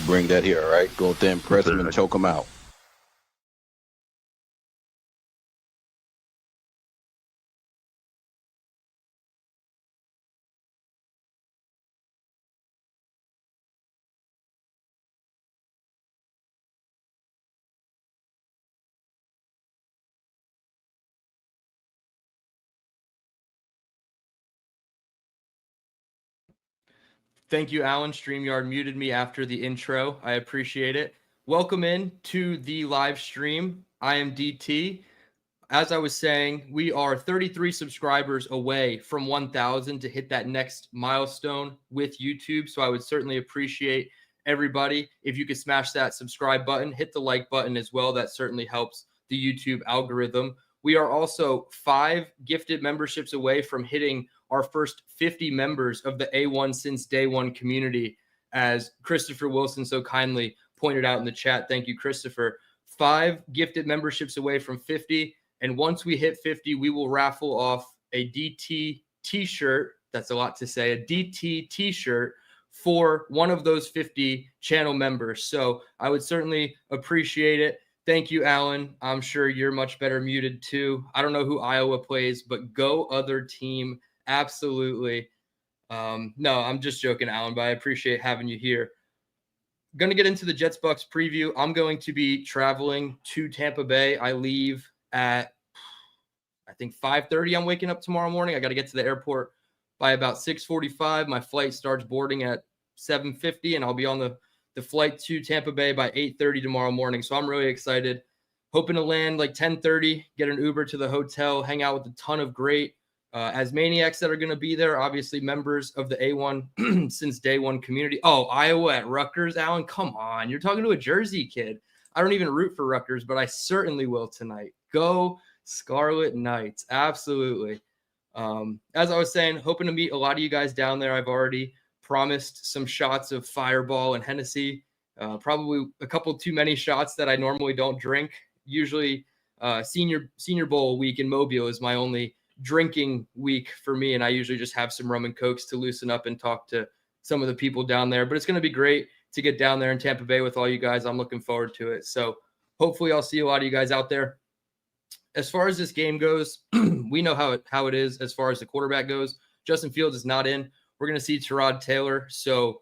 bring that here, all right? Go out there and press them and choke them out. Thank you, Alan. StreamYard muted me after the intro. I appreciate it. Welcome in to the live stream. I am DT. As I was saying, we are 33 subscribers away from 1,000 to hit that next milestone with YouTube. So I would certainly appreciate everybody if you could smash that subscribe button, hit the like button as well. That certainly helps the YouTube algorithm. We are also 5 gifted memberships away from hitting our first 50 members of the A1 Since Day One community, as Christopher Wilson so kindly pointed out in the chat. Thank you, Christopher. 5 gifted memberships away from 50. And once we hit 50, we will raffle off a DT t-shirt. That's a lot to say, a DT t-shirt for one of those 50 channel members. So I would certainly appreciate it. Thank you, Alan. I'm sure you're much better muted too. I don't know who Iowa plays, but go other team. Absolutely. No, I'm just joking, Alan, but I appreciate having you here. Going to get into the Jets Bucs preview. I'm going to be traveling to Tampa Bay. I leave at, I think, 5:30. I'm waking up tomorrow morning. I got to get to the airport by about 6:45. My flight starts boarding at 7:50, and I'll be on the flight to Tampa Bay by 8:30 tomorrow morning. So I'm really excited. Hoping to land like 10:30, get an Uber to the hotel, hang out with a ton of great Asmaniacs that are going to be there. Obviously, members of the A1 Since Day One community. Oh, Iowa at Rutgers, Alan. Come on. You're talking to a Jersey kid. I don't even root for Rutgers, but I certainly will tonight. Go Scarlet Knights. Absolutely. As I was saying, hoping to meet a lot of you guys down there. I've already promised some shots of Fireball and Hennessy. Probably a couple too many shots that I normally don't drink. Usually Senior Bowl week in Mobile is my only drinking week for me, and I usually just have some rum and cokes to loosen up and talk to some of the people down there. But it's going to be great to get down there in Tampa Bay with all you guys. I'm looking forward to it. So hopefully I'll see a lot of you guys out there. As far as this game goes, we know how it is as far as the quarterback goes. Justin Fields is not in. We're going to see Tyrod Taylor. So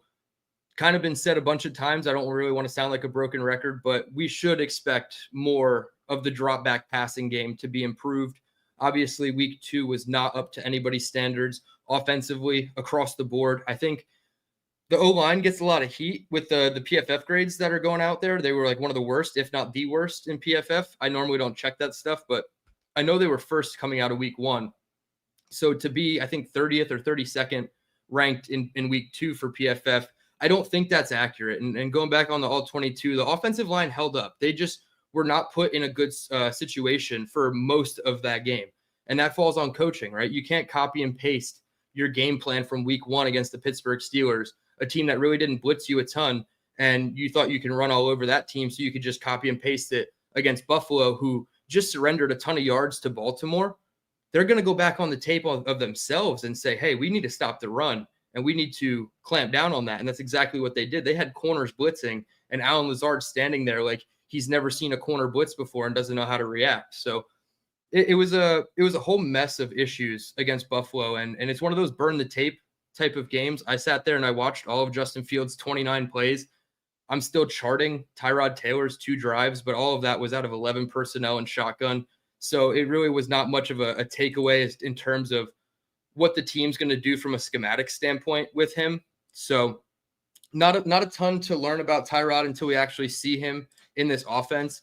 kind of been said a bunch of times. I don't really want to sound like a broken record, but we should expect more of the drop back passing game to be improved. Obviously, week 2 was not up to anybody's standards offensively across the board. I think the O-line gets a lot of heat with the PFF grades that are going out there. They were like one of the worst, if not the worst, in PFF. I normally don't check that stuff, but I know they were first coming out of week 1. So to be, I think, 30th or 32nd ranked in week 2 for PFF, I don't think that's accurate. And going back on the All-22, the offensive line held up. They just were not put in a good situation for most of that game. And that falls on coaching, right? You can't copy and paste your game plan from week 1 against the Pittsburgh Steelers, a team that really didn't blitz you a ton, and you thought you can run all over that team so you could just copy and paste it against Buffalo, who just surrendered a ton of yards to Baltimore. They're going to go back on the tape of themselves and say, hey, we need to stop the run, and we need to clamp down on that. And that's exactly what they did. They had corners blitzing, and Alan Lazard standing there like he's never seen a corner blitz before and doesn't know how to react. So it was a whole mess of issues against Buffalo, and it's one of those burn the tape type of games. I sat there and I watched all of Justin Fields' 29 plays. I'm still charting Tyrod Taylor's 2 drives, but all of that was out of 11 personnel and shotgun. So it really was not much of a takeaway in terms of what the team's going to do from a schematic standpoint with him. So not a ton to learn about Tyrod until we actually see him in this offense.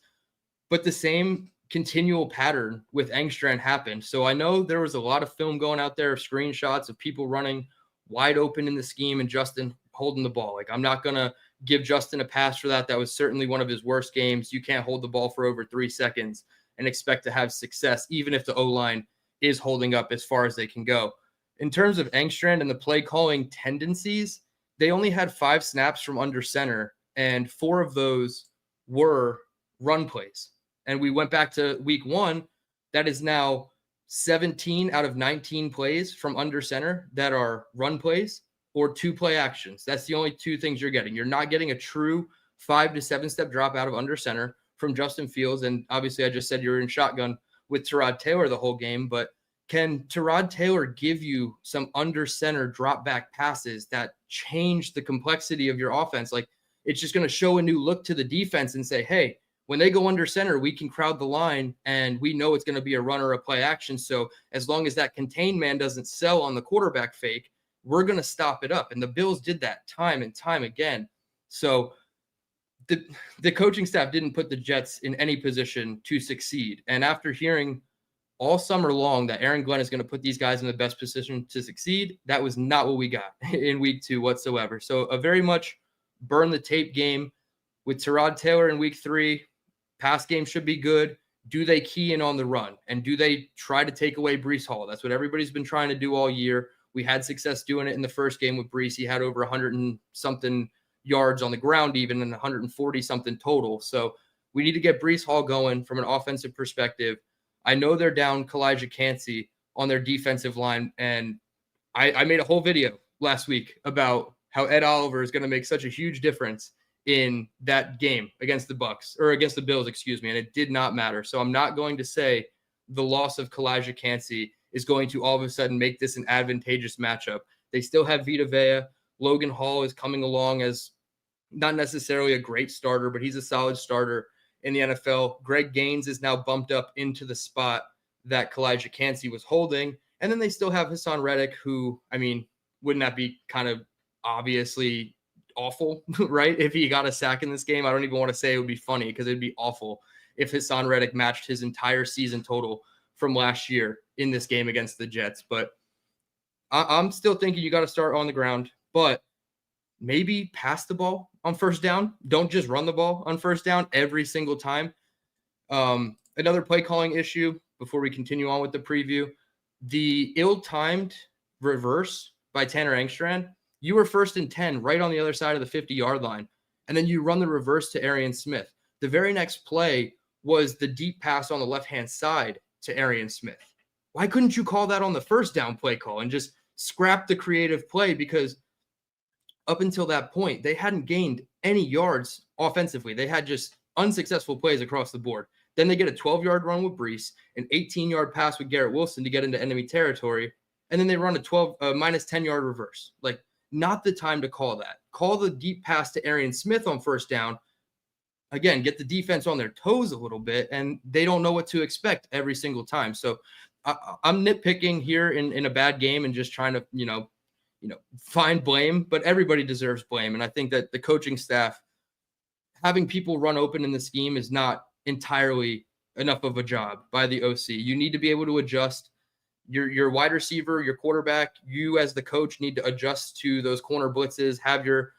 But the same continual pattern with Engstrand happened. So I know there was a lot of film going out there, screenshots of people running wide open in the scheme and Justin holding the ball. Like, I'm not going to give Justin a pass for that. That was certainly one of his worst games. You can't hold the ball for over 3 seconds and expect to have success, even if the O-line is holding up as far as they can go. In terms of Engstrand and the play calling tendencies, they only had 5 snaps from under center, and 4 of those were run plays. And we went back to week 1. That is now 17 out of 19 plays from under center that are run plays. or 2 play actions. That's the only 2 things you're getting. You're not getting a true 5 to 7 step drop out of under center from Justin Fields. And obviously I just said you're in shotgun with Tyrod Taylor the whole game, but can Tyrod Taylor give you some under center drop back passes that change the complexity of your offense? Like, it's just going to show a new look to the defense and say, hey, when they go under center, we can crowd the line and we know it's going to be a run or a play action. So as long as that contained man doesn't sell on the quarterback fake, we're going to stop it up. And the Bills did that time and time again. So the coaching staff didn't put the Jets in any position to succeed. And after hearing all summer long that Aaron Glenn is going to put these guys in the best position to succeed, that was not what we got in week 2 whatsoever. So a very much burn the tape game with Tyrod Taylor in week 3. Pass game should be good. Do they key in on the run? And do they try to take away Breece Hall? That's what everybody's been trying to do all year. We had success doing it in the first game with Breece. He had over 100 and something yards on the ground even, and 140 something total. So we need to get Breece Hall going from an offensive perspective. I know they're down Kalijah Cansey on their defensive line, and I made a whole video last week about how Ed Oliver is going to make such a huge difference in that game against the Bucs, or against the Bills, excuse me, and it did not matter. So I'm not going to say the loss of Kalijah Cansey is going to all of a sudden make this an advantageous matchup. They still have Vita Vea. Logan Hall is coming along as not necessarily a great starter, but he's a solid starter in the NFL. Greg Gaines is now bumped up into the spot that Kalijah Cansey was holding. And then they still have Hassan Reddick, who, I mean, wouldn't that be kind of obviously awful, right? If he got a sack in this game, I don't even want to say it would be funny, because it'd be awful if Hassan Reddick matched his entire season total from last year in this game against the Jets. But I'm still thinking you got to start on the ground, but maybe pass the ball on first down. Don't just run the ball on first down every single time. Another play calling issue before we continue on with the preview, the ill-timed reverse by Tanner Engstrand. You were 1st and 10 right on the other side of the 50-yard line, and then you run the reverse to Arian Smith. The very next play was the deep pass on the left-hand side to Arian Smith. Why couldn't you call that on the first down play call and just scrap the creative play? Because up until that point, they hadn't gained any yards offensively. They had just unsuccessful plays across the board. Then they get a 12-yard run with Breece, an 18-yard pass with Garrett Wilson to get into enemy territory, and then they run a minus 10-yard reverse. Like, not the time to call that. Call the deep pass to Arian Smith on first down. Again, get the defense on their toes a little bit, and they don't know what to expect every single time. So I'm nitpicking here in a bad game and just trying to, find blame, but everybody deserves blame. And I think that the coaching staff, having people run open in the scheme is not entirely enough of a job by the OC. You need to be able to adjust. Your wide receiver, your quarterback, you as the coach need to adjust to those corner blitzes, have your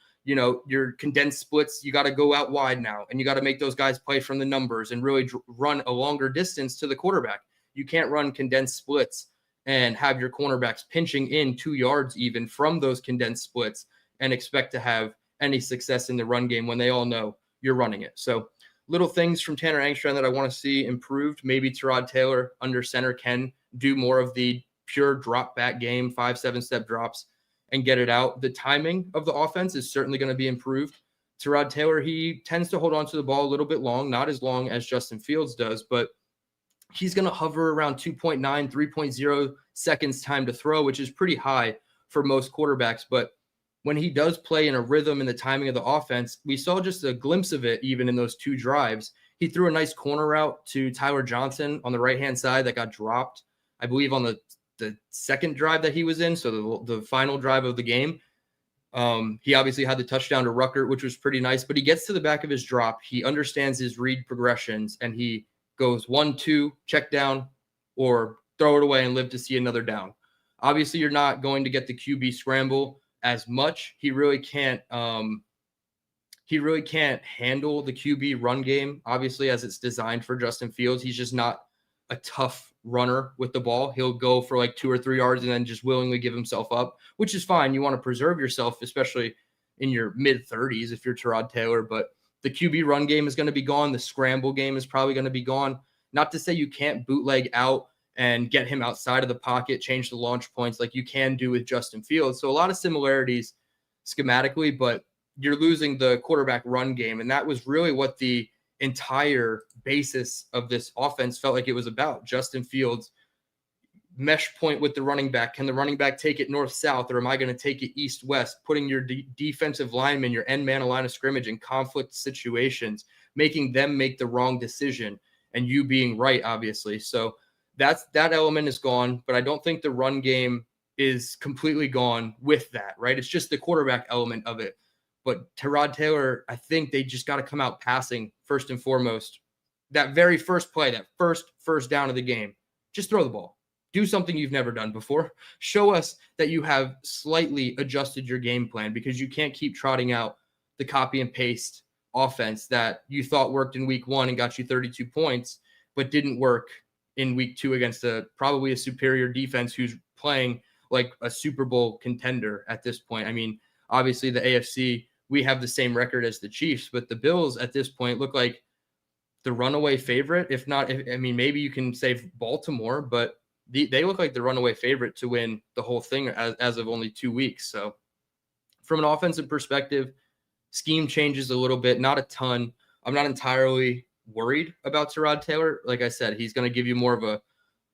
condensed splits. You got to go out wide now, and you got to make those guys play from the numbers and really run a longer distance to the quarterback. You can't run condensed splits and have your cornerbacks pinching in 2 yards even from those condensed splits and expect to have any success in the run game when they all know you're running it. So little things from Tanner Engstrand that I want to see improved. Maybe Tyrod Taylor under center can do more of the pure drop back game, 5-7 step drops, and get it out. The timing of the offense is certainly going to be improved. Tyrod Taylor, he tends to hold on to the ball a little bit long, not as long as Justin Fields does, but he's going to hover around 2.9, 3.0 seconds time to throw, which is pretty high for most quarterbacks. But when he does play in a rhythm and the timing of the offense, we saw just a glimpse of it even in those 2 drives. He threw a nice corner route to Tyler Johnson on the right-hand side that got dropped, I believe, on the second drive that he was in, so the final drive of the game. He obviously had the touchdown to Ruckert, which was pretty nice, but he gets to the back of his drop. He understands his read progressions, and he goes 1-2, check down, or throw it away and live to see another down. Obviously, you're not going to get the QB scramble as much. He really can't handle the QB run game, obviously, as it's designed for Justin Fields. He's just not a tough runner with the ball. He'll go for like 2 or 3 yards and then just willingly give himself up, which is fine. You want to preserve yourself, especially in your mid-30s if you're Tyrod Taylor, but the QB run game is going to be gone. The scramble game is probably going to be gone. Not to say you can't bootleg out and get him outside of the pocket, change the launch points like you can do with Justin Fields. So a lot of similarities schematically, but you're losing the quarterback run game. And that was really what the entire basis of this offense felt like it was about. Justin Fields mesh point with the running back. Can the running back take it north-south, or am I going to take it east-west? Putting your defensive lineman, your end man, a line of scrimmage in conflict situations, making them make the wrong decision, and you being right, obviously. So that element is gone, but I don't think the run game is completely gone with that, right? It's just the quarterback element of it. But Tyrod Taylor, I think they just got to come out passing first and foremost. That very first play, that first down of the game, just throw the ball. Do something you've never done before. Show us that you have slightly adjusted your game plan, because you can't keep trotting out the copy and paste offense that you thought worked in week 1 and got you 32 points, but didn't work in week 2 against probably a superior defense who's playing like a Super Bowl contender at this point. I mean, obviously the AFC, we have the same record as the Chiefs, but the Bills at this point look like the runaway favorite. If not, I mean, maybe you can say Baltimore, but they look like the runaway favorite to win the whole thing as of only 2 weeks. So from an offensive perspective, scheme changes a little bit, not a ton. I'm not entirely worried about Tyrod Taylor. Like I said, he's going to give you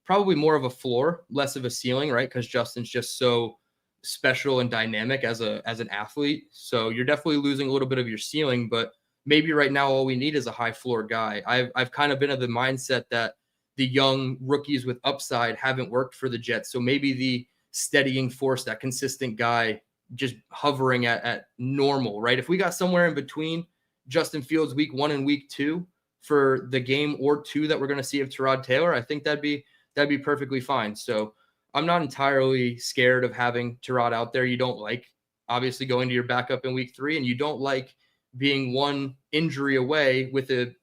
probably more of a floor, less of a ceiling, right? Because Justin's just so special and dynamic as an athlete. So you're definitely losing a little bit of your ceiling, but maybe right now all we need is a high floor guy. I've kind of been of the mindset that the young rookies with upside haven't worked for the Jets. So maybe the steadying force, that consistent guy just hovering at normal, right? If we got somewhere in between Justin Fields week 1 and week 2 for the game or 2 that we're going to see of Tyrod Taylor, I think that'd be perfectly fine. So I'm not entirely scared of having Tyrod out there. You don't like obviously going to your backup in week 3, and you don't like being one injury away with a,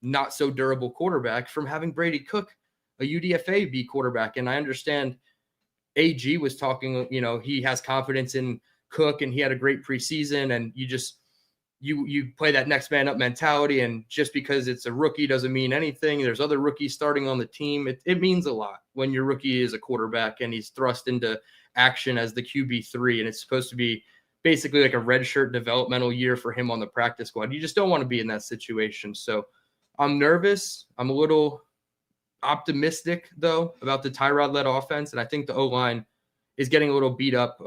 not so durable quarterback from having Brady Cook, a UDFA B quarterback. And I understand AG was talking, he has confidence in Cook and he had a great preseason, and you play that next man up mentality. And just because it's a rookie doesn't mean anything. There's other rookies starting on the team. It means a lot when your rookie is a quarterback and he's thrust into action as the QB3. And it's supposed to be basically like a redshirt developmental year for him on the practice squad. You just don't want to be in that situation. So I'm nervous. I'm a little optimistic, though, about the Tyrod-led offense, and I think the O-line is getting a little beat up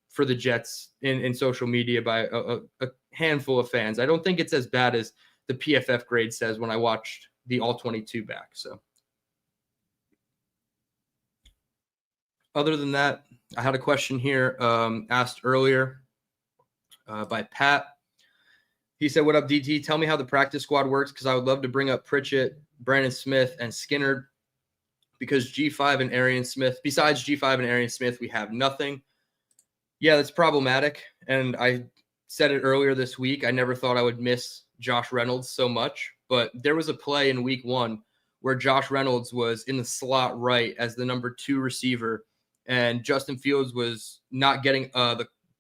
for the Jets in social media by a handful of fans. I don't think it's as bad as the PFF grade says when I watched the All-22 back. So other than that, I had a question here asked earlier by Pat. He said, "What up, DT? Tell me how the practice squad works, because I would love to bring up Pritchett, Brandon Smith, and Skinner, because G5 and Arian Smith, besides G5 and Arian Smith, we have nothing." Yeah, that's problematic. And I said it earlier this week. I never thought I would miss Josh Reynolds so much, but there was a play in week 1 where Josh Reynolds was in the slot right as the number 2 receiver, and Justin Fields was not getting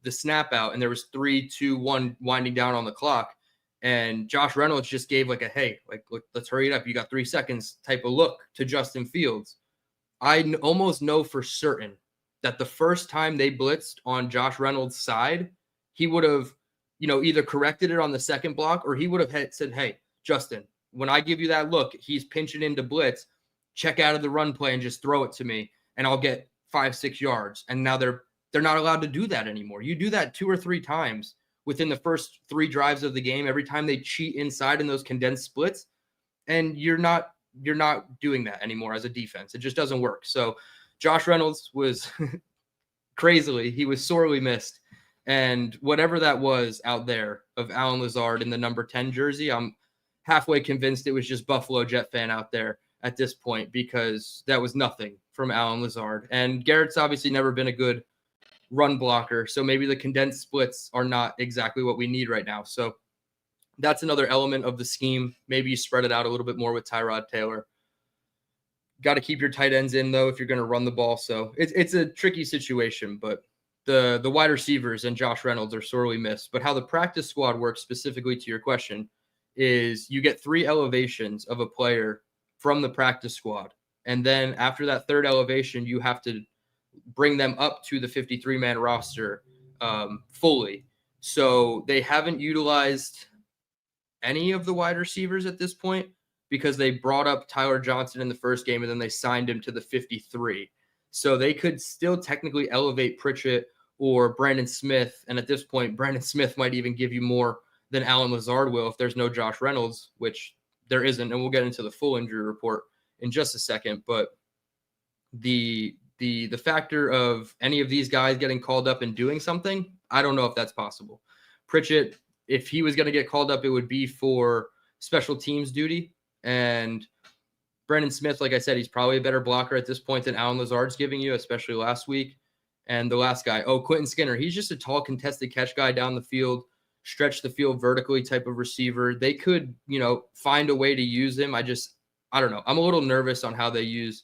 the snap out, and there was 3, 2, 1 winding down on the clock. And Josh Reynolds just gave like a, hey, like, look, let's hurry it up. You got 3 seconds type of look to Justin Fields. I almost know for certain that the first time they blitzed on Josh Reynolds' side, he would have, either corrected it on the second block, or he would have said, hey, Justin, when I give you that look, he's pinching into blitz, check out of the run play and just throw it to me, and I'll get 5-6 yards. And now they're not allowed to do that anymore. You do that 2 or 3 times within the first 3 drives of the game, every time they cheat inside in those condensed splits, and you're not doing that anymore as a defense. It just doesn't work. So Josh Reynolds was crazily, he was sorely missed. And whatever that was out there of Allen Lazard in the number 10 jersey, I'm halfway convinced it was just Buffalo Jet fan out there at this point, because that was nothing from Allen Lazard. And Garrett's obviously never been a good run blocker, so maybe the condensed splits are not exactly what we need right now. So that's another element of the scheme. Maybe you spread it out a little bit more with Tyrod Taylor. Got to keep your tight ends in, though, if you're going to run the ball. So it's a tricky situation, but the wide receivers and Josh Reynolds are sorely missed. But how the practice squad works, specifically to your question, is you get 3 elevations of a player from the practice squad, And then after that third elevation, you have to bring them up to the 53-man roster fully. So they haven't utilized any of the wide receivers at this point because they brought up Tyler Johnson in the first game and then they signed him to the 53. So they could still technically elevate Pritchett or Brandon Smith. And at this point, Brandon Smith might even give you more than Allen Lazard will if there's no Josh Reynolds, which there isn't. And we'll get into the full injury report in just a second. But the factor of any of these guys getting called up and doing something, I don't know if that's possible. Pritchett, if he was going to get called up, it would be for special teams duty. And Brandon Smith, like I said, he's probably a better blocker at this point than Allen Lazard's giving you, especially last week. And the last guy, Quentin Skinner, he's just a tall contested catch guy down the field, stretch the field vertically type of receiver. They could, find a way to use him. I don't know. I'm a little nervous on how they use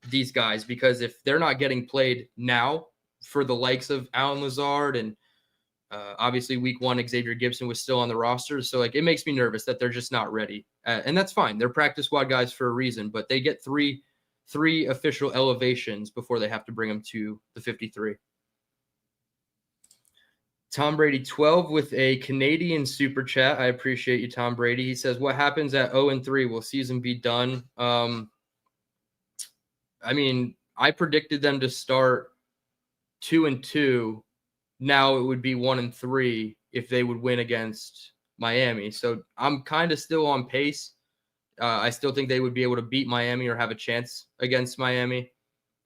these guys, because if they're not getting played now for the likes of Allen Lazard and obviously week 1, Xavier Gibson was still on the roster. So it makes me nervous that they're just not ready. And that's fine. They're practice squad guys for a reason, but they get three official elevations before they have to bring them to the 53. Tom Brady 12 with a Canadian super chat. I appreciate you, Tom Brady. He says, what happens at 0-3? Will season be done? I predicted them to start 2-2. Now it would be 1-3 if they would win against Miami. So I'm kind of still on pace. I still think they would be able to beat Miami or have a chance against Miami.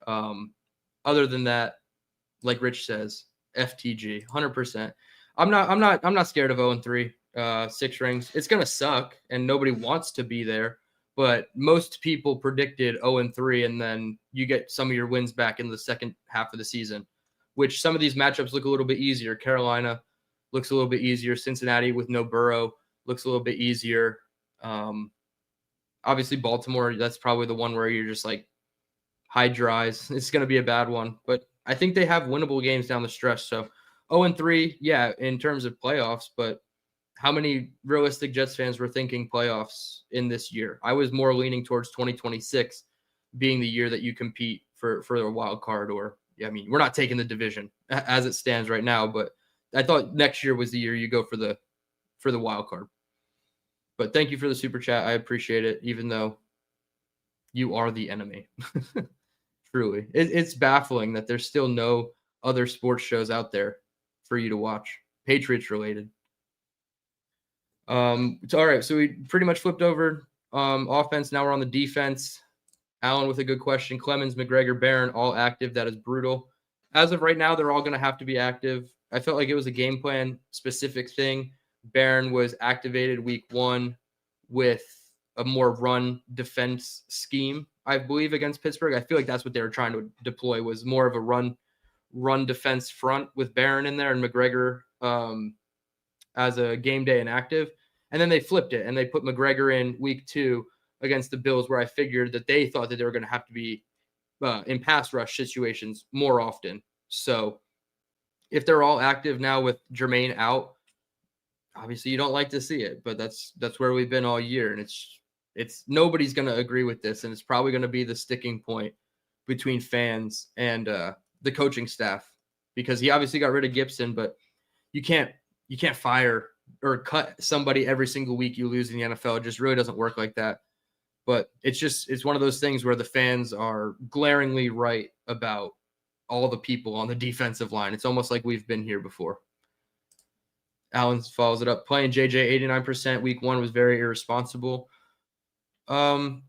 Other than that, like Rich says, FTG, 100%. I'm not scared of 0-3, 6 rings. It's gonna suck, and nobody wants to be there. But most people predicted 0-3, and then you get some of your wins back in the second half of the season, which some of these matchups look a little bit easier. Carolina looks a little bit easier. Cincinnati with no Burrow looks a little bit easier. Obviously, Baltimore, that's probably the one where you're just like, hide your eyes. It's going to be a bad one. But I think they have winnable games down the stretch. So 0-3, yeah, in terms of playoffs, but how many realistic Jets fans were thinking playoffs in this year? I was more leaning towards 2026 being the year that you compete for a wild card, or we're not taking the division as it stands right now, but I thought next year was the year you go for the wild card. But thank you for the super chat. I appreciate it, even though you are the enemy. Truly. It's baffling that there's still no other sports shows out there for you to watch, Patriots related. It's all right. So we pretty much flipped over offense. Now we're on the defense. Alan with a good question. Clemens, McGregor, Barron, all active. That is brutal. As of right now, they're all going to have to be active. I felt like it was a game plan specific thing. Barron was activated week 1 with a more run defense scheme, I believe, against Pittsburgh. I feel like that's what they were trying to deploy, was more of a run defense front with Barron in there and McGregor as a game day inactive. And then they flipped it and they put McGregor in week 2 against the Bills, where I figured that they thought that they were going to have to be in pass rush situations more often. So if they're all active now with Jermaine out, obviously you don't like to see it, but that's where we've been all year. And it's nobody's going to agree with this. And it's probably going to be the sticking point between fans and the coaching staff, because he obviously got rid of Gibson, but you can't fire or cut somebody every single week you lose in the NFL. It just really doesn't work like that. But it's one of those things where the fans are glaringly right about all the people on the defensive line. It's almost like we've been here before. Allen follows it up. Playing JJ 89% week 1 was very irresponsible. I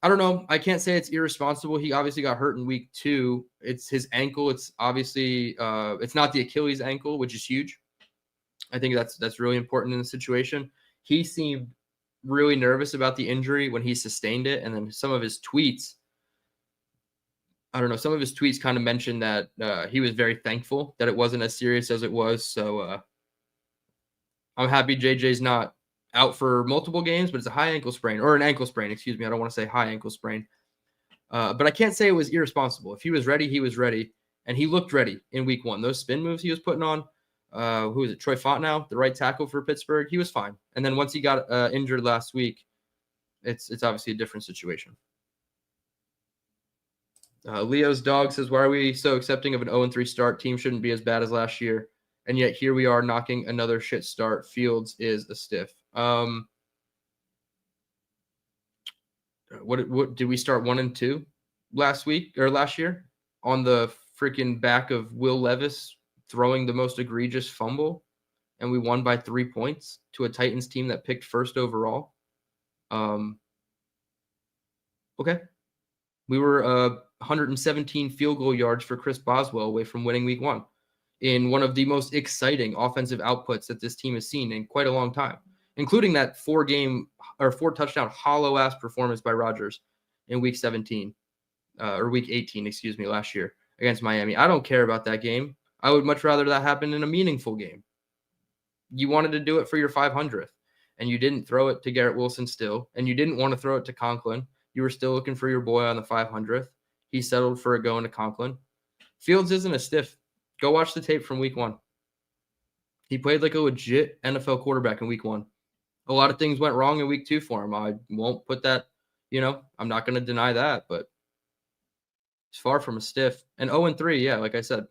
don't know. I can't say it's irresponsible. He obviously got hurt in week 2. It's his ankle. It's obviously it's not the Achilles ankle, which is huge. I think that's really important in the situation. He seemed really nervous about the injury when he sustained it, and then some of his tweets kind of mentioned that he was very thankful that it wasn't as serious as it was. So I'm happy JJ's not out for multiple games, but it's a high ankle sprain, or an ankle sprain, excuse me. I don't want to say high ankle sprain. But I can't say it was irresponsible. If he was ready, he was ready. And he looked ready in week 1. Those spin moves he was putting on, who is it? Troy Fontenot, the right tackle for Pittsburgh. He was fine. And then once he got injured last week, it's obviously a different situation. Leo's dog says, why are we so accepting of an 0-3 start? Team shouldn't be as bad as last year. And yet here we are knocking another shit start. Fields is a stiff. What did we start 1-2 last week or last year on the freaking back of Will Levis throwing the most egregious fumble, and we won by 3 points to a Titans team that picked first overall? Okay. We were 117 field goal yards for Chris Boswell away from winning week 1 in one of the most exciting offensive outputs that this team has seen in quite a long time, including that 4 touchdown hollow ass performance by Rodgers in week 17 or week 18, excuse me, last year against Miami. I don't care about that game. I would much rather that happen in a meaningful game. You wanted to do it for your 500th, and you didn't throw it to Garrett Wilson still, and you didn't want to throw it to Conklin. You were still looking for your boy on the 500th. He settled for a going to Conklin. Fields isn't a stiff. Go watch the tape from week 1. He played like a legit NFL quarterback in week 1. A lot of things went wrong in week 2 for him. I won't put that, I'm not going to deny that, but it's far from a stiff. And 0-3, yeah, like I said,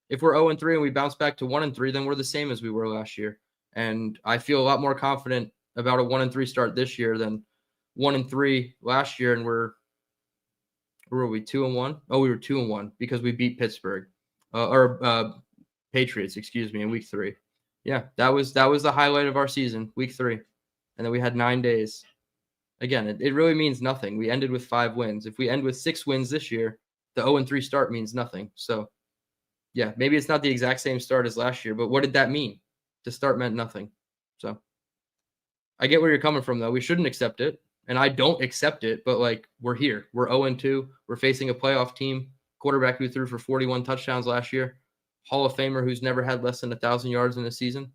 if we're 0-3 and we bounce back to 1-3, then we're the same as we were last year. And I feel a lot more confident about a 1-3 start this year than 1-3 last year. And where were we? 2-1? Oh, we were 2-1 because we beat Pittsburgh or Patriots, excuse me, in week 3. Yeah, that was the highlight of our season, week 3. And then we had 9 days. Again, it really means nothing. We ended with 5 wins. If we end with 6 wins this year, the 0-3 start means nothing. So, yeah, maybe it's not the exact same start as last year, but what did that mean? The start meant nothing. So, I get where you're coming from, though. We shouldn't accept it, and I don't accept it, but, we're here. We're 0-2. We're facing a playoff team, quarterback who threw for 41 touchdowns last year, Hall of Famer who's never had less than 1,000 yards in a season.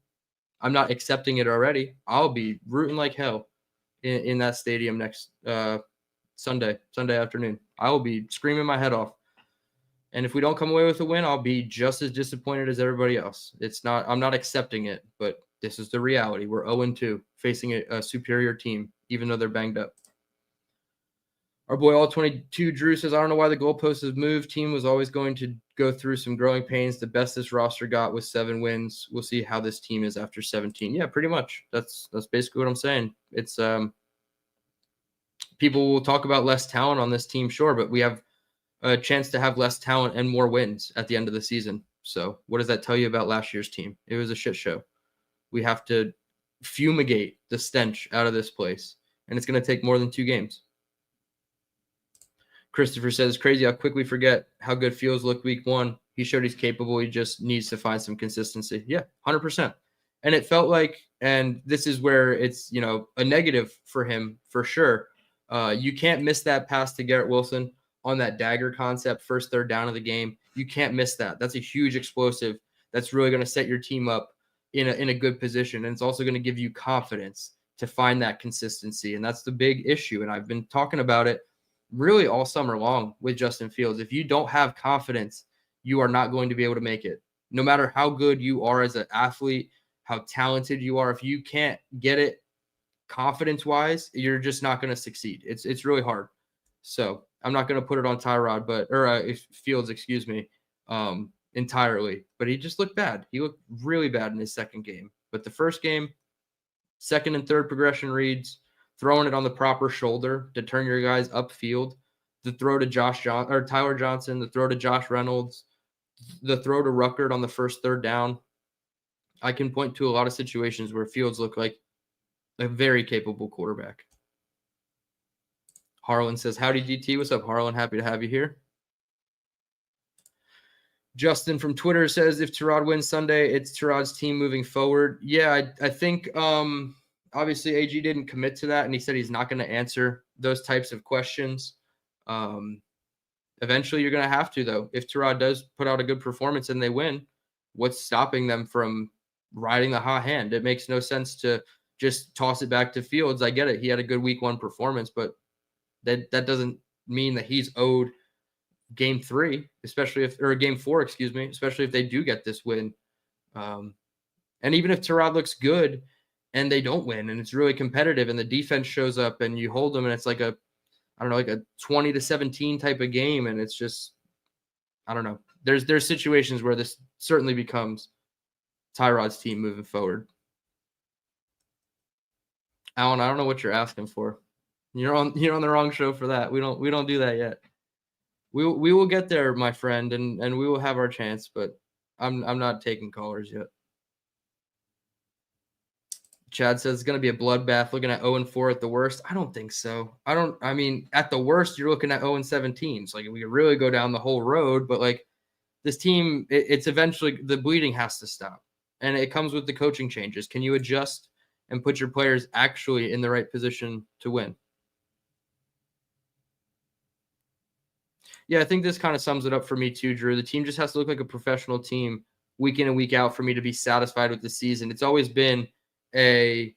I'm not accepting it already. I'll be rooting like hell in that stadium next Sunday afternoon. I will be screaming my head off. And if we don't come away with a win, I'll be just as disappointed as everybody else. I'm not accepting it, but this is the reality. We're 0-2 facing a superior team, even though they're banged up. Our boy All-22 Drew says, I don't know why the goalpost has moved. Team was always going to go through some growing pains. The best this roster got was 7 wins. We'll see how this team is after 17. Yeah, pretty much. That's basically what I'm saying. It's people will talk about less talent on this team, sure, but we have a chance to have less talent and more wins at the end of the season. So what does that tell you about last year's team? It was a shit show. We have to fumigate the stench out of this place, and it's going to take more than 2 games. Christopher says, crazy how quick we forget how good Fields looked week 1. He showed he's capable. He just needs to find some consistency. Yeah, 100%. And it felt like, and this is where it's, a negative for him for sure. You can't miss that pass to Garrett Wilson on that dagger concept, first third down of the game. You can't miss that. That's a huge explosive. That's really going to set your team up in a good position. And it's also going to give you confidence to find that consistency. And that's the big issue. And I've been talking about it really all summer long with Justin Fields. If you don't have confidence, you are not going to be able to make it. No matter how good you are as an athlete, how talented you are, if you can't get it confidence-wise, you're just not going to succeed. It's really hard. So I'm not going to put it on Tyrod, Fields, excuse me, entirely. But he just looked bad. He looked really bad in his second game. But the first game, second and third progression reads, throwing it on the proper shoulder to turn your guys upfield, the throw to Tyler Johnson, the throw to Josh Reynolds, the throw to Ruckert on the first third down. I can point to a lot of situations where Fields looked like a very capable quarterback. Harlan says, howdy, DT. What's up, Harlan? Happy to have you here. Justin from Twitter says, if Tyrod wins Sunday, it's Tyrod's team moving forward. Yeah, I think obviously AG didn't commit to that, and he said he's not going to answer those types of questions. Eventually you're going to have to, though. If Tyrod does put out a good performance and they win, what's stopping them from riding the hot hand? It makes no sense to just toss it back to Fields. I get it. He had a good week 1 performance, but that doesn't mean that he's owed game 3, game 4, especially if they do get this win. And even if Tyrod looks good and they don't win and it's really competitive and the defense shows up and you hold them and it's like a I don't know, like a 20-17 type of game. And it's just, I don't know. There's situations where this certainly becomes Tyrod's team moving forward. Alan, I don't know what you're asking for. You're on the wrong show for that. We don't do that yet. We will get there, my friend, and we will have our chance, but I'm not taking callers yet. Chad says it's going to be a bloodbath looking at 0-4 at the worst. I don't think so. I mean, at the worst, you're looking at 0-17. So, like, we could really go down the whole road, but, like, this team, it's eventually the bleeding has to stop. And it comes with the coaching changes. Can you adjust and put your players actually in the right position to win? Yeah, I think this kind of sums it up for me too, Drew. The team just has to look like a professional team week in and week out for me to be satisfied with the season. It's always been a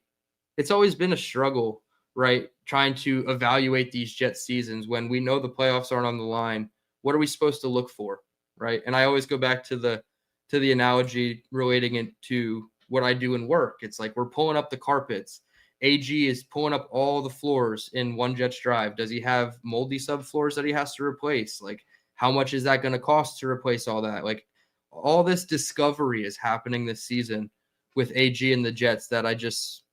struggle, right? Trying to evaluate these Jets seasons when we know the playoffs aren't on the line. What are we supposed to look for, right? And I always go back to the analogy relating it to what I do in work. It's like we're pulling up the carpets. AG is pulling up all the floors in one Jets drive. Does he have moldy subfloors that he has to replace? Like, how much is that going to cost to replace all that? Like, all this discovery is happening this season with AG and the Jets that I just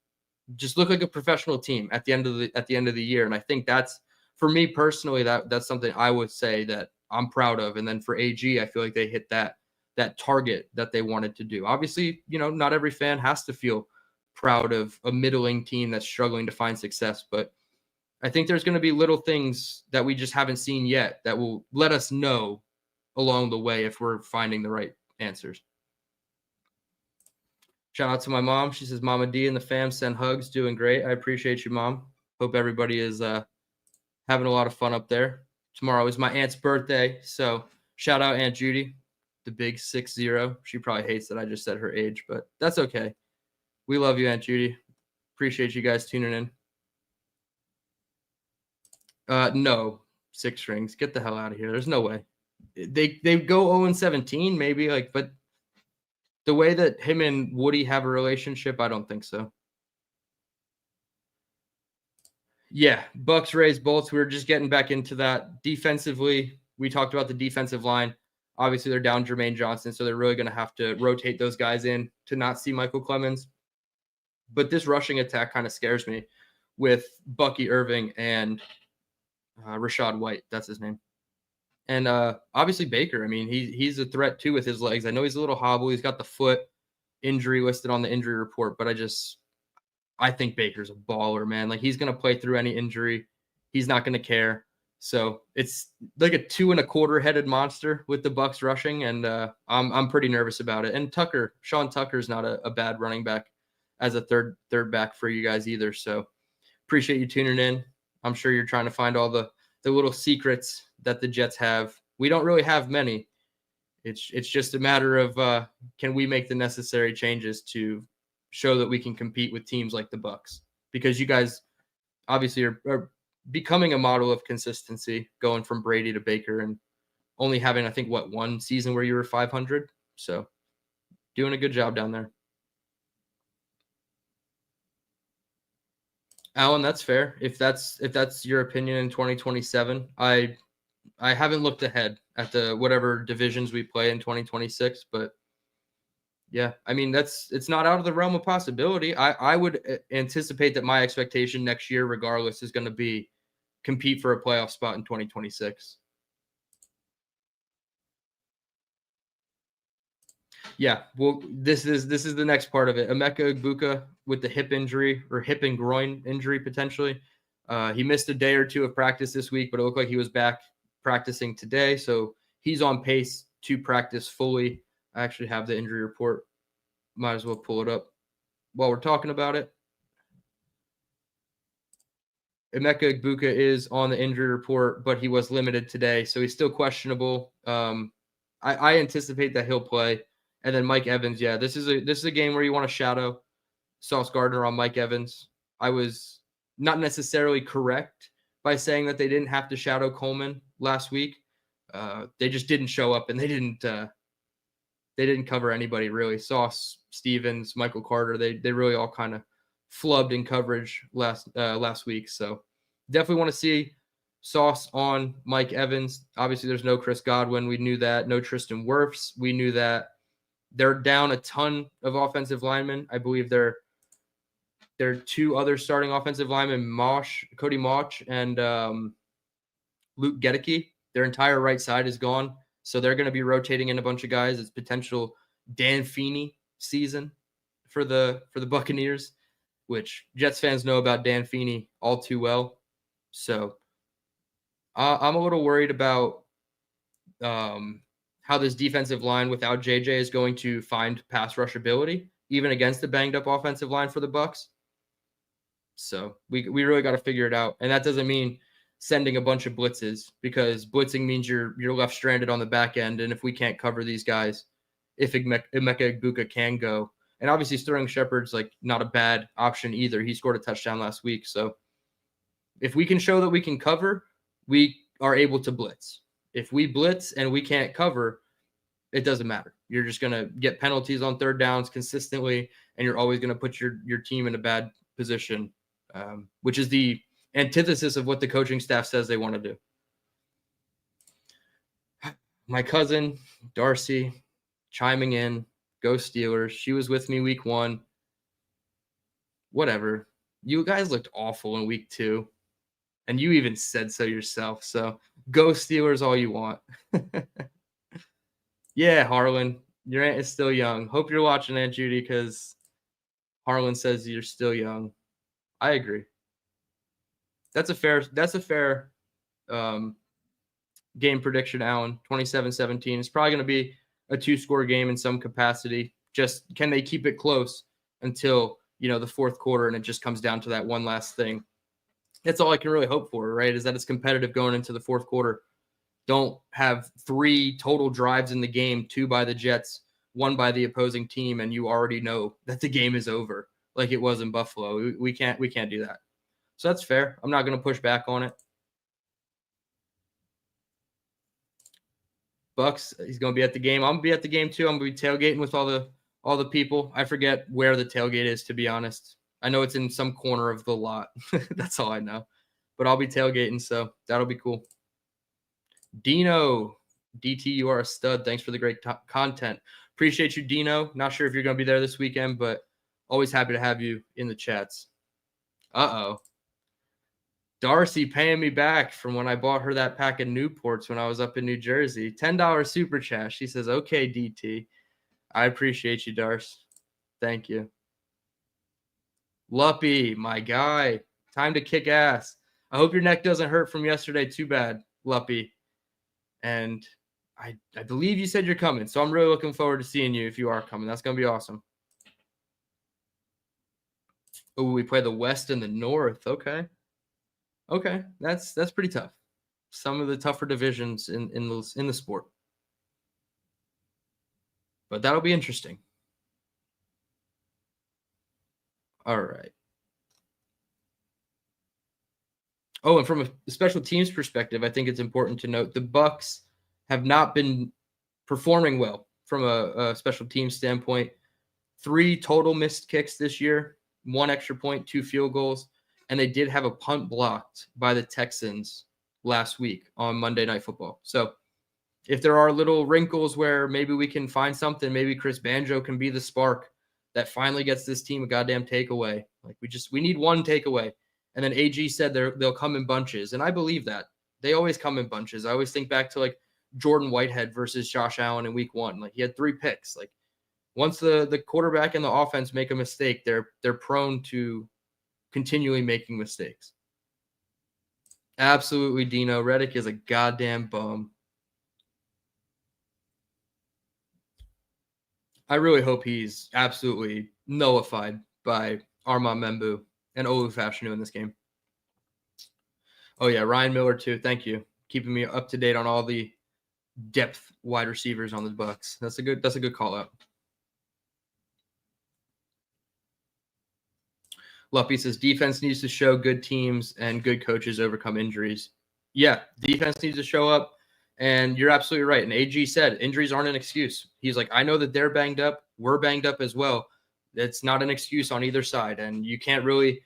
look like a professional team at the end of the year. And I think that's, for me personally, that's something I would say that I'm proud of. And then for AG, I feel like they hit that target that they wanted to do. Obviously, not every fan has to feel proud of a middling team that's struggling to find success, but I think there's going to be little things that we just haven't seen yet that will let us know along the way if we're finding the right answers. Shout out to my mom. She says, Mama D and the fam send hugs. Doing great. I appreciate you, Mom. Hope everybody is having a lot of fun up there. Tomorrow is my aunt's birthday, so shout out Aunt Judy, the big 60. She probably hates that I just said her age, but that's okay. We love you, Aunt Judy. Appreciate you guys tuning in. No, 6 rings. Get the hell out of here. There's no way. They go 0-17 maybe, like, but the way that him and Woody have a relationship, I don't think so. Yeah, Bucs, Rays, Bolts. We're just getting back into that. Defensively, we talked about the defensive line. Obviously, they're down Jermaine Johnson, so they're really going to have to rotate those guys in to not see Michael Clemens. But this rushing attack kind of scares me with Bucky Irving and Rachaad White. That's his name. And obviously Baker. I mean, he's a threat too with his legs. I know he's a little hobbled. He's got the foot injury listed on the injury report, but I think Baker's a baller, man. Like, he's going to play through any injury. He's not going to care. So it's like a 2.25 headed monster with the Bucs rushing, and I'm pretty nervous about it. And Sean Tucker's not a bad running back as a third back for you guys either. So appreciate you tuning in. I'm sure you're trying to find all the little secrets that the Jets have. We don't really have many. It's just a matter of can we make the necessary changes to show that we can compete with teams like the Bucs, because you guys obviously are becoming a model of consistency, going from Brady to Baker and only having, I think, one season where you were 500. So doing a good job down there. Alan, that's fair. If that's your opinion in 2027, I haven't looked ahead at the whatever divisions we play in 2026, but yeah, I mean, it's not out of the realm of possibility. I would anticipate that my expectation next year, regardless, is going to be compete for a playoff spot in 2026. Yeah, well, this is the next part of it. Emeka Egbuka with the hip injury or hip and groin injury potentially. He missed a day or two of practice this week, but it looked like he was back practicing today. So he's on pace to practice fully. I actually have the injury report. Might as well pull it up while we're talking about it. Emeka Egbuka is on the injury report, but he was limited today, so he's still questionable. I anticipate that he'll play. And then Mike Evans, yeah, this is a game where you want to shadow Sauce Gardner on Mike Evans. I was not necessarily correct by saying that they didn't have to shadow Coleman last week. They just didn't show up, and they didn't cover anybody really. Sauce, Stevens, Michael Carter, they really all kind of flubbed in coverage last week. So definitely want to see sauce on Mike Evans. Obviously, there's no Chris Godwin. We knew that. No Tristan Wirfs. We knew that. They're down a ton of offensive linemen. I believe they're 2 other starting offensive linemen, Cody Mosh, and Luke Gedeke. Their entire right side is gone. So they're going to be rotating in a bunch of guys. It's potential Dan Feeney season for the Buccaneers, which Jets fans know about Dan Feeney all too well. So I'm a little worried about how this defensive line without JJ is going to find pass rush ability, even against the banged up offensive line for the Bucs. So we really got to figure it out. And that doesn't mean sending a bunch of blitzes, because blitzing means you're left stranded on the back end. And if we can't cover these guys, if Emeka Egbuka can go, and obviously Sterling Shepard's like not a bad option either. He scored a touchdown last week. So if we can show that we can cover, we are able to blitz. If we blitz and we can't cover, it doesn't matter. You're just going to get penalties on third downs consistently, and you're always going to put your team in a bad position, which is the antithesis of what the coaching staff says they want to do. My cousin, Darcy, chiming in, go Steelers. She was with me week 1. Whatever. You guys looked awful in week 2, and you even said so yourself. So go Steelers all you want. Yeah, Harlan, your aunt is still young. Hope you're watching, Aunt Judy, because Harlan says you're still young. I agree. That's a fair game prediction, Alan. 27-17. It's probably going to be a 2-score game in some capacity. Just can they keep it close until, the fourth quarter, and it just comes down to that one last thing. That's all I can really hope for, right? Is that it's competitive going into the fourth quarter. Don't have 3 total drives in the game, 2 by the Jets, 1 by the opposing team, and you already know that the game is over, like it was in Buffalo. We can't do that. So that's fair. I'm not going to push back on it. Bucs, he's going to be at the game. I'm going to be at the game too. I'm going to be tailgating with all the people. I forget where the tailgate is, to be honest. I know it's in some corner of the lot. That's all I know. But I'll be tailgating, so that'll be cool. Dino, DT, you are a stud. Thanks for the great content. Appreciate you, Dino. Not sure if you're going to be there this weekend, but always happy to have you in the chats. Uh-oh. Darcy paying me back from when I bought her that pack of Newports when I was up in New Jersey. $10 super chat. She says, okay, DT. I appreciate you, Darce. Thank you. Luppy, my guy. Time to kick ass. I hope your neck doesn't hurt from yesterday too bad, Luppy. And I believe you said you're coming, so I'm really looking forward to seeing you if you are coming. That's going to be awesome. Oh, we play the West and the North. Okay. That's pretty tough. Some of the tougher divisions in the sport. But that'll be interesting. All right. Oh, and from a special teams perspective, I think it's important to note the Bucs have not been performing well from a special team standpoint. 3 total missed kicks this year, 1 extra point, 2 field goals, and they did have a punt blocked by the Texans last week on Monday Night Football. So if there are little wrinkles where maybe we can find something, maybe Chris Banjo can be the spark that finally gets this team a goddamn takeaway. Like we need 1 takeaway. And then AG said they'll come in bunches. And I believe that. They always come in bunches. I always think back to like Jordan Whitehead versus Josh Allen in week 1. Like he had 3 picks. Like once the quarterback and the offense make a mistake, they're prone to continually making mistakes. Absolutely, Dino. Reddick is a goddamn bum. I really hope he's absolutely nullified by Armand Membu and Olu Fashanu in this game. Oh, yeah, Ryan Miller, too. Thank you. Keeping me up to date on all the depth wide receivers on the Bucs. That's a good call out. Luppy says defense needs to show good teams and good coaches overcome injuries. Yeah, defense needs to show up, and you're absolutely right. And AG said injuries aren't an excuse. He's like, I know that they're banged up. We're banged up as well. It's not an excuse on either side, and you can't really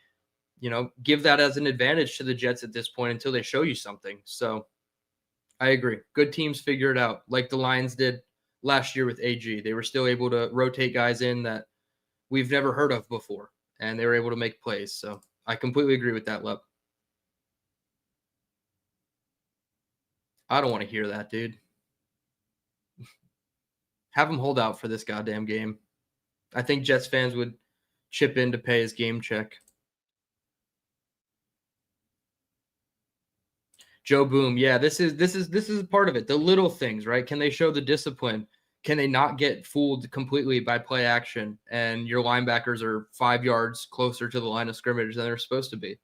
give that as an advantage to the Jets at this point until they show you something. So I agree. Good teams figure it out, like the Lions did last year with AG. They were still able to rotate guys in that we've never heard of before, and they were able to make plays. So I completely agree with that, Lep. I don't want to hear that, dude. Have him hold out for this goddamn game. I think Jets fans would chip in to pay his game check. Joe Boom, yeah, this is part of it. The little things, right? Can they show the discipline? Can they not get fooled completely by play action and your linebackers are 5 yards closer to the line of scrimmage than they're supposed to be?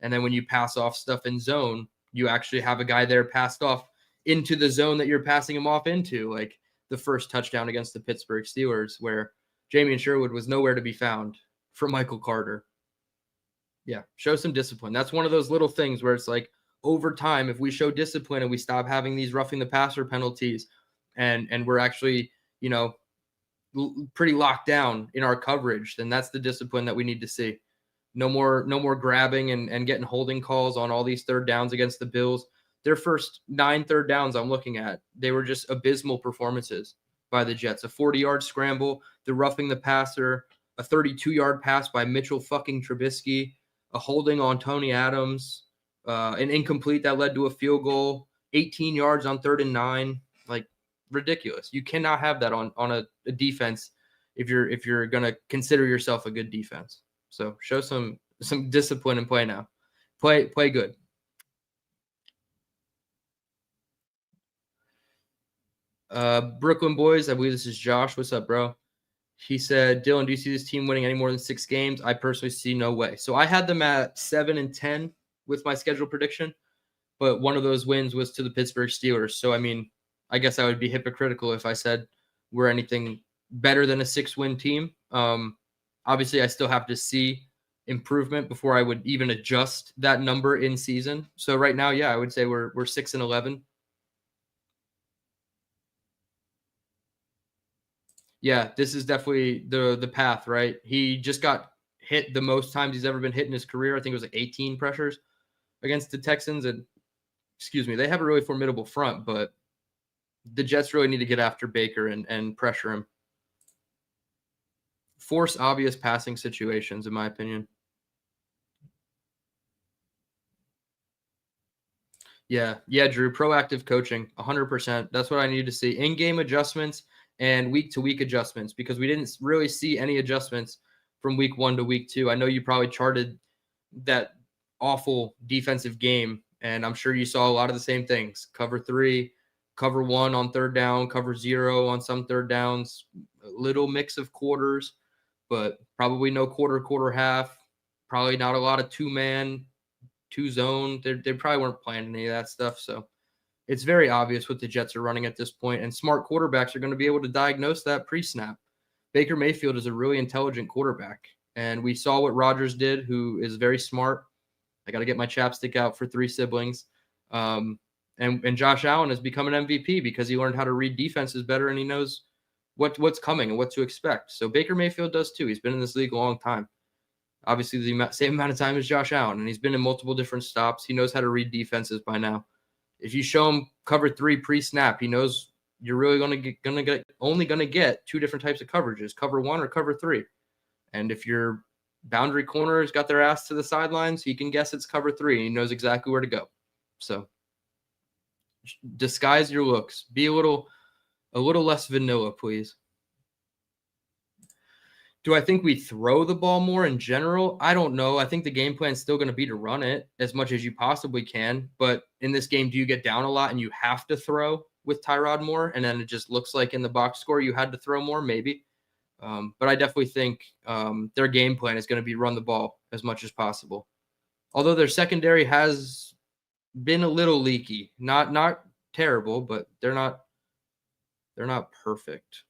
And then when you pass off stuff in zone, you actually have a guy there passed off into the zone that you're passing him off into, like the first touchdown against the Pittsburgh Steelers, where Jamie Sherwood was nowhere to be found for Michael Carter. Yeah, show some discipline. That's one of those little things where it's like, over time, if we show discipline and we stop having these roughing the passer penalties and we're actually, pretty locked down in our coverage, then that's the discipline that we need to see. No more grabbing and getting holding calls on all these third downs against the Bills. Their first 9 third downs I'm looking at, they were just abysmal performances by the Jets. A 40-yard scramble, the roughing the passer, a 32-yard pass by Mitchell fucking Trubisky, a holding on Tony Adams, an incomplete that led to a field goal, 18 yards on 3rd and 9, like ridiculous. You cannot have that on a defense if you're gonna consider yourself a good defense. So show some discipline and play now. Play good. Brooklyn Boys, I believe this is Josh. What's up, bro? He said, Dylan, do you see this team winning any more than 6 games? I personally see no way. So I had them at 7-10 with my schedule prediction, but one of those wins was to the Pittsburgh Steelers. So, I mean, I guess I would be hypocritical if I said we're anything better than a 6-win team. Obviously, I still have to see improvement before I would even adjust that number in season. So right now, yeah, I would say we're 6-11. Yeah, this is definitely the path, right? He just got hit the most times he's ever been hit in his career. I think it was like 18 pressures against the Texans. And they have a really formidable front, but the Jets really need to get after Baker and pressure him. Force obvious passing situations, in my opinion. Yeah, Drew. Proactive coaching, 100%. That's what I need to see. In-game adjustments and week-to-week adjustments, because we didn't really see any adjustments from week 1 to week 2. I know you probably charted that awful defensive game, and I'm sure you saw a lot of the same things. Cover 3, cover 1 on 3rd down, cover 0 on some 3rd downs, a little mix of quarters, but probably no quarter, half, probably not a lot of 2-man, 2-zone. They probably weren't playing any of that stuff. So it's very obvious what the Jets are running at this point, and smart quarterbacks are going to be able to diagnose that pre-snap. Baker Mayfield is a really intelligent quarterback, and we saw what Rodgers did, who is very smart. I got to get my chapstick out for 3 siblings. And Josh Allen has become an MVP because he learned how to read defenses better, and he knows what's coming and what to expect. So Baker Mayfield does too. He's been in this league a long time. Obviously, the same amount of time as Josh Allen, and he's been in multiple different stops. He knows how to read defenses by now. If you show him cover 3 pre-snap, he knows you're really only gonna get 2 different types of coverages: cover 1 or cover 3. And if your boundary corner has got their ass to the sidelines, he can guess it's cover 3, and he knows exactly where to go. So disguise your looks. Be a little less vanilla, please. Do I think we throw the ball more in general? I don't know. I think the game plan is still going to be to run it as much as you possibly can. But in this game, do you get down a lot and you have to throw with Tyrod more? And then it just looks like in the box score you had to throw more? Maybe. But I definitely think their game plan is going to be run the ball as much as possible. Although their secondary has been a little leaky. Not terrible, but they're not perfect.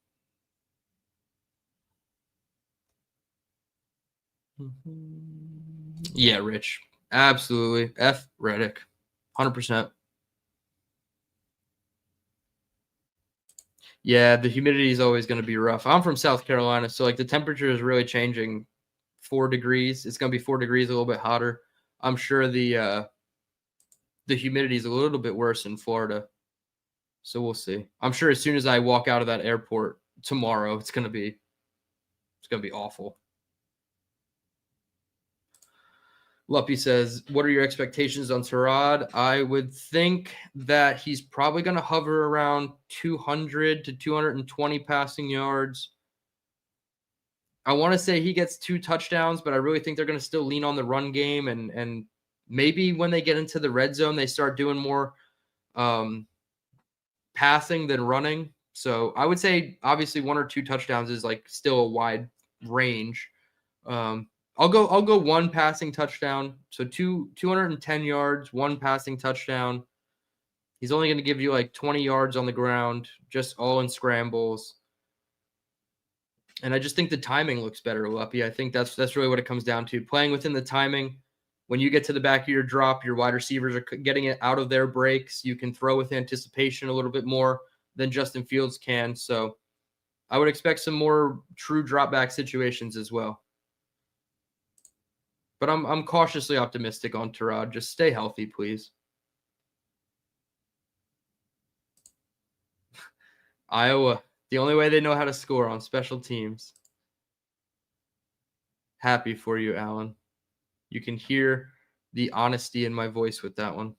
Yeah, Rich. Absolutely. F. Reddick. 100%. Yeah, the humidity is always going to be rough. I'm from South Carolina, so like the temperature is really changing 4 degrees. It's going to be 4 degrees, a little bit hotter. I'm sure the humidity is a little bit worse in Florida. So we'll see. I'm sure as soon as I walk out of that airport tomorrow, it's going to be awful. Luppy says, what are your expectations on Tyrod? I would think that he's probably going to hover around 200 to 220 passing yards. I want to say he gets 2 touchdowns, but I really think they're going to still lean on the run game. And maybe when they get into the red zone, they start doing more passing than running. So I would say obviously 1 or 2 touchdowns is like still a wide range. I'll go 1 passing touchdown. So 210 yards, 1 passing touchdown. He's only going to give you like 20 yards on the ground, just all in scrambles. And I just think the timing looks better, Luppy. I think that's really what it comes down to. Playing within the timing. When you get to the back of your drop, your wide receivers are getting it out of their breaks. You can throw with anticipation a little bit more than Justin Fields can. So I would expect some more true drop back situations as well. But I'm cautiously optimistic on Tyrod. Just stay healthy, please. Iowa, the only way they know how to score on special teams. Happy for you, Alan. You can hear the honesty in my voice with that one.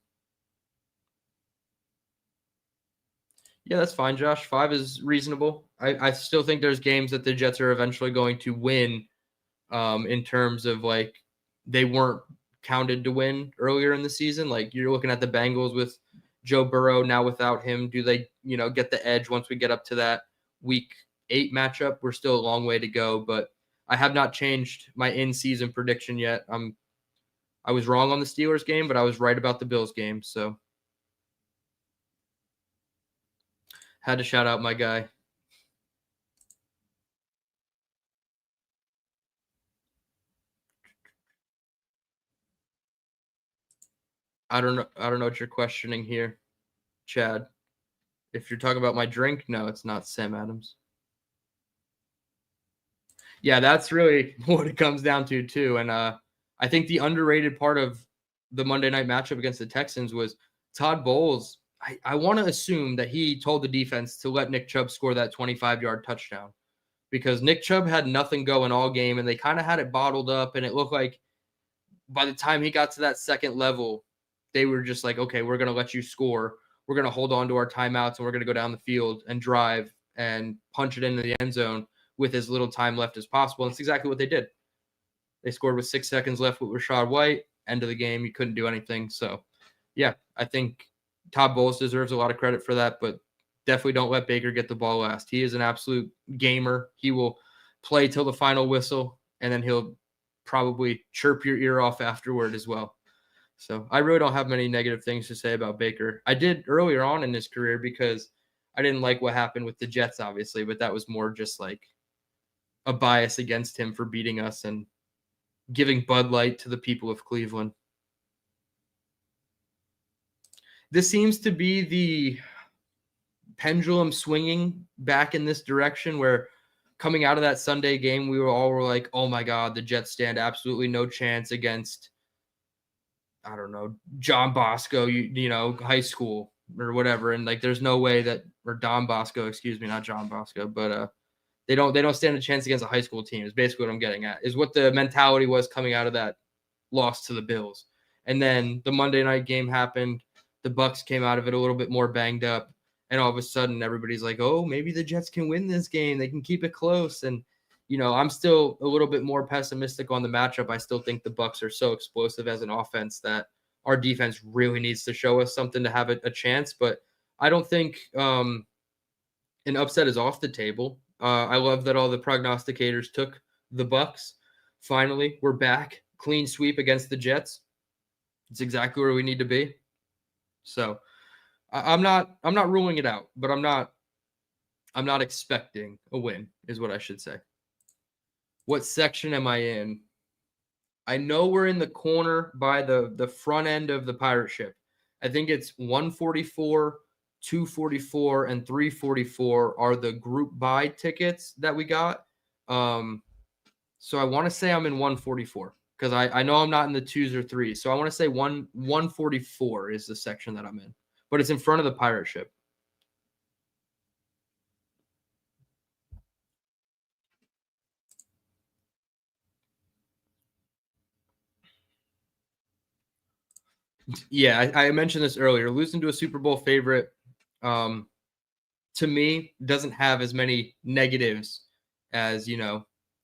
Yeah, that's fine, Josh. 5 is reasonable. I still think there's games that the Jets are eventually going to win in terms of like they weren't counted to win earlier in the season. Like you're looking at the Bengals with Joe Burrow now without him. Do they, get the edge once we get up to that week 8 matchup? We're still a long way to go, but I have not changed my in-season prediction yet. I was wrong on the Steelers game, but I was right about the Bills game. So had to shout out my guy. I don't know what you're questioning here, Chad. If you're talking about my drink, no, it's not Sam Adams. Yeah, that's really what it comes down to too. And I think the underrated part of the Monday night matchup against the Texans was Todd Bowles. I want to assume that he told the defense to let Nick Chubb score that 25-yard touchdown because Nick Chubb had nothing going all game, and they kind of had it bottled up, and it looked like by the time he got to that second level, they were just like, okay, we're going to let you score. We're going to hold on to our timeouts, and we're going to go down the field and drive and punch it into the end zone with as little time left as possible. And it's exactly what they did. They scored with 6 seconds left with Rashad White. End of the game. You couldn't do anything. So, yeah, I think Todd Bowles deserves a lot of credit for that, but definitely don't let Baker get the ball last. He is an absolute gamer. He will play till the final whistle, and then he'll probably chirp your ear off afterward as well. So I really don't have many negative things to say about Baker. I did earlier on in his career because I didn't like what happened with the Jets, obviously, but that was more just like a bias against him for beating us and giving Bud Light to the people of Cleveland. This seems to be the pendulum swinging back in this direction where coming out of that Sunday game, we were like, oh my God, the Jets stand absolutely no chance against, I don't know, John Bosco, high school or whatever. And like, there's no way that, or Don Bosco, excuse me, not John Bosco, but they don't stand a chance against a high school team is basically what I'm getting at, is what the mentality was coming out of that loss to the Bills. And then the Monday night game happened. The Bucs came out of it a little bit more banged up. And all of a sudden everybody's like, oh, maybe the Jets can win this game. They can keep it close. And, I'm still a little bit more pessimistic on the matchup. I still think the Bucs are so explosive as an offense that our defense really needs to show us something to have a chance. But I don't think an upset is off the table. I love that all the prognosticators took the Bucs. Finally, we're back. Clean sweep against the Jets. It's exactly where we need to be. So I'm not ruling it out, but I'm not expecting a win, is what I should say. What section am I in? I know we're in the corner by the front end of the pirate ship. I think it's 144, 244, and 344 are the group buy tickets that we got. So So I want to say I'm in 144 because I know I'm not in the 2s or 3s. So I want to say 144 is the section that I'm in, but it's in front of the pirate ship. Yeah, I mentioned this earlier. Losing to a Super Bowl favorite, to me, doesn't have as many negatives as,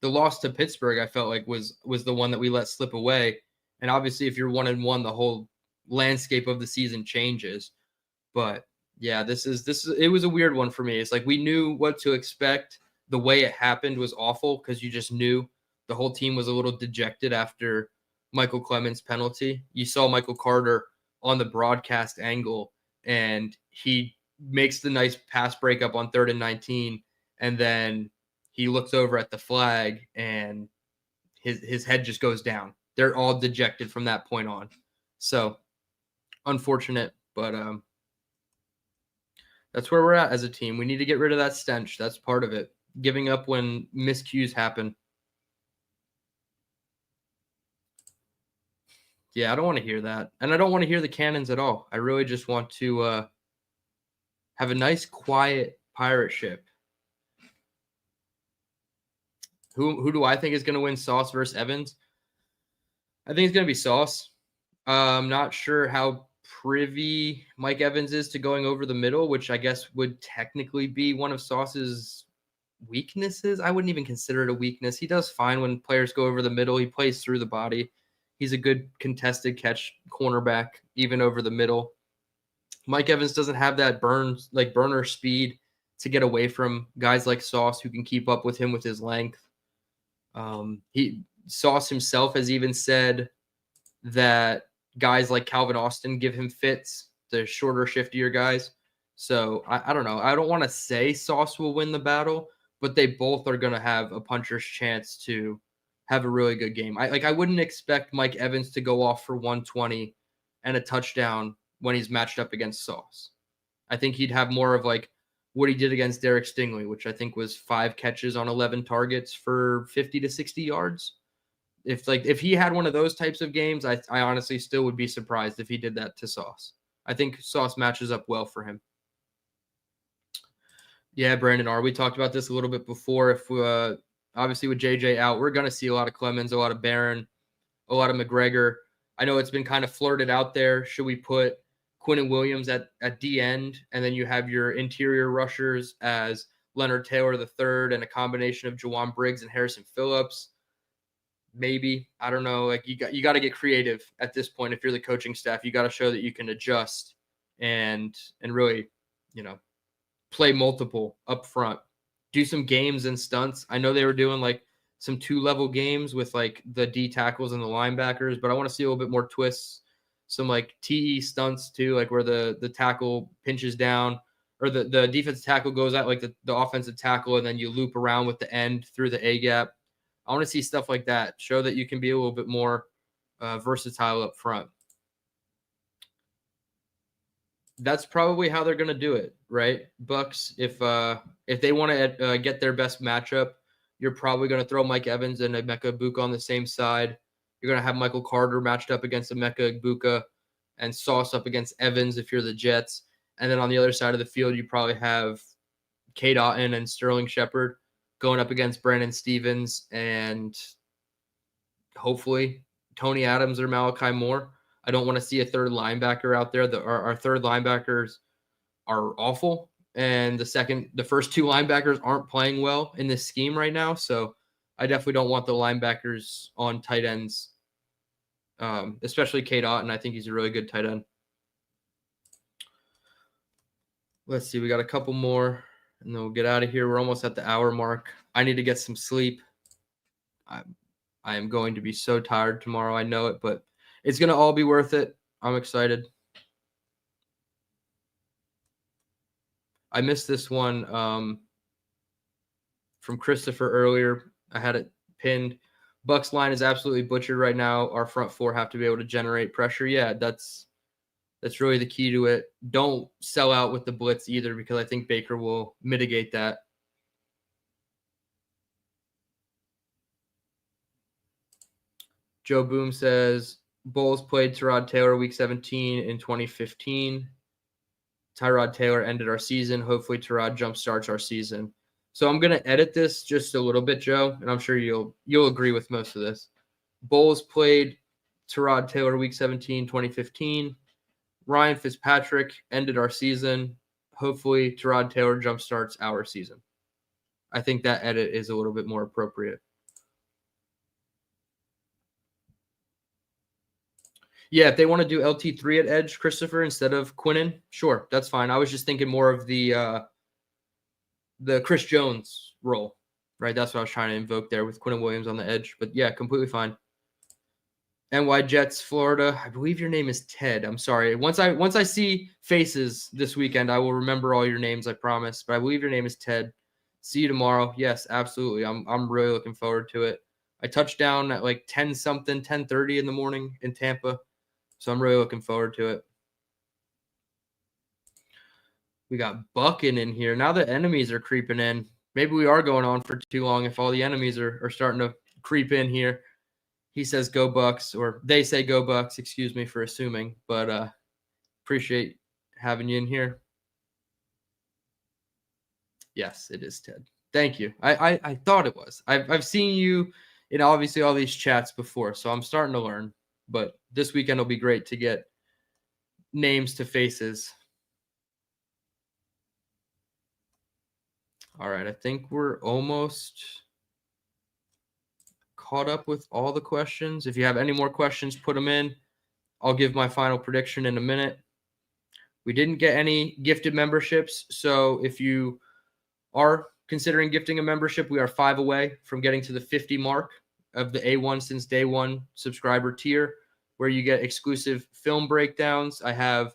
the loss to Pittsburgh. I felt like was the one that we let slip away. And obviously, if you're 1-1, the whole landscape of the season changes. But yeah, this is it was a weird one for me. It's like we knew what to expect. The way it happened was awful because you just knew the whole team was a little dejected after Michael Clemens' penalty. You saw Michael Carter on the broadcast angle, and he makes the nice pass breakup on 3rd and 19, and then he looks over at the flag, and his head just goes down. They're all dejected from that point on. So unfortunate, but that's where we're at as a team. We need to get rid of that stench. That's part of it. Giving up when miscues happen. Yeah, I don't want to hear that. And I don't want to hear the cannons at all. I really just want to have a nice, quiet pirate ship. Who do I think is going to win, Sauce versus Evans? I think it's going to be Sauce. I'm not sure how privy Mike Evans is to going over the middle, which I guess would technically be one of Sauce's weaknesses. I wouldn't even consider it a weakness. He does fine when players go over the middle. He plays through the body. He's a good contested catch cornerback, even over the middle. Mike Evans doesn't have that burner speed to get away from guys like Sauce who can keep up with him with his length. Sauce himself has even said that guys like Calvin Austin give him fits, the shorter, shiftier guys. So I don't know. I don't want to say Sauce will win the battle, but they both are going to have a puncher's chance to have a really good game. I wouldn't expect Mike Evans to go off for 120 and a touchdown when he's matched up against Sauce. I think he'd have more of like what he did against Derek Stingley, which I think was 5 catches on 11 targets for 50 to 60 yards. If he had one of those types of games, I honestly still would be surprised if he did that to Sauce. I think Sauce matches up well for him. Yeah, Brandon R. We talked about this a little bit before. If obviously with JJ out, we're going to see a lot of Clemens, a lot of Barron, a lot of McGregor. I know it's been kind of flirted out there. Should we put Quinnen Williams at D end, and then you have your interior rushers as Leonard Taylor III and a combination of Jawan Briggs and Harrison Phillips? Maybe. I don't know. Like you got to get creative at this point. If you're the coaching staff, you got to show that you can adjust and really, play multiple up front. Do some games and stunts. I know they were doing like some 2-level games with like the D tackles and the linebackers, but I want to see a little bit more twists, some like TE stunts too, like where the tackle pinches down or the defensive tackle goes out like the offensive tackle, and then you loop around with the end through the A gap. I want to see stuff like that. Show that you can be a little bit more versatile up front. That's probably how they're going to do it, right? Bucs, if they want to get their best matchup, you're probably going to throw Mike Evans and Emeka Egbuka on the same side. You're going to have Michael Carter matched up against Emeka Egbuka and Sauce up against Evans if you're the Jets. And then on the other side of the field, you probably have Cade Otton and Sterling Shepard going up against Brandon Stevens and hopefully Tony Adams or Malachi Moore. I don't want to see a third linebacker out there. Our third linebackers are awful, and the first 2 linebackers aren't playing well in this scheme right now. So I definitely don't want the linebackers on tight ends, especially Cade Otton. I think he's a really good tight end. Let's see. We got a couple more, and then we'll get out of here. We're almost at the hour mark. I need to get some sleep. I am going to be so tired tomorrow. I know it, but it's going to all be worth it. I'm excited. I missed this one from Christopher earlier. I had it pinned. Bucs line is absolutely butchered right now. Our front 4 have to be able to generate pressure. Yeah, that's really the key to it. Don't sell out with the blitz either, because I think Baker will mitigate that. Joe Boom says Bulls played Tyrod Taylor week 17 in 2015. Tyrod Taylor ended our season. Hopefully Tyrod jumpstarts our season. So I'm going to edit this just a little bit, Joe, and I'm sure you'll agree with most of this. Bulls played Tyrod Taylor week 17, 2015. Ryan Fitzpatrick ended our season. Hopefully Tyrod Taylor jumpstarts our season. I think that edit is a little bit more appropriate. Yeah, if they want to do LT3 at edge, Christopher, instead of Quinnen, sure, that's fine. I was just thinking more of the Chris Jones role, right? That's what I was trying to invoke there with Quinnen Williams on the edge. But yeah, completely fine. NY Jets, Florida. I believe your name is Ted. I'm sorry. Once I see faces this weekend, I will remember all your names, I promise. But I believe your name is Ted. See you tomorrow. Yes, absolutely. I'm really looking forward to it. I touched down at like 10:30 in the morning in Tampa. So I'm really looking forward to it. We got Bucking in here. Now the enemies are creeping in. Maybe we are going on for too long if all the enemies are starting to creep in here. He says go Bucs, or they say go Bucs. Excuse me for assuming, but appreciate having you in here. Yes, it is Ted. Thank you. I thought it was. I've seen you in obviously all these chats before, so I'm starting to learn. But this weekend will be great to get names to faces. All right, I think we're almost caught up with all the questions. If you have any more questions, put them in. I'll give my final prediction in a minute. We didn't get any gifted memberships, so if you are considering gifting a membership, we are 5 away from getting to the 50 mark of the A1 since day one subscriber tier, where you get exclusive film breakdowns. I have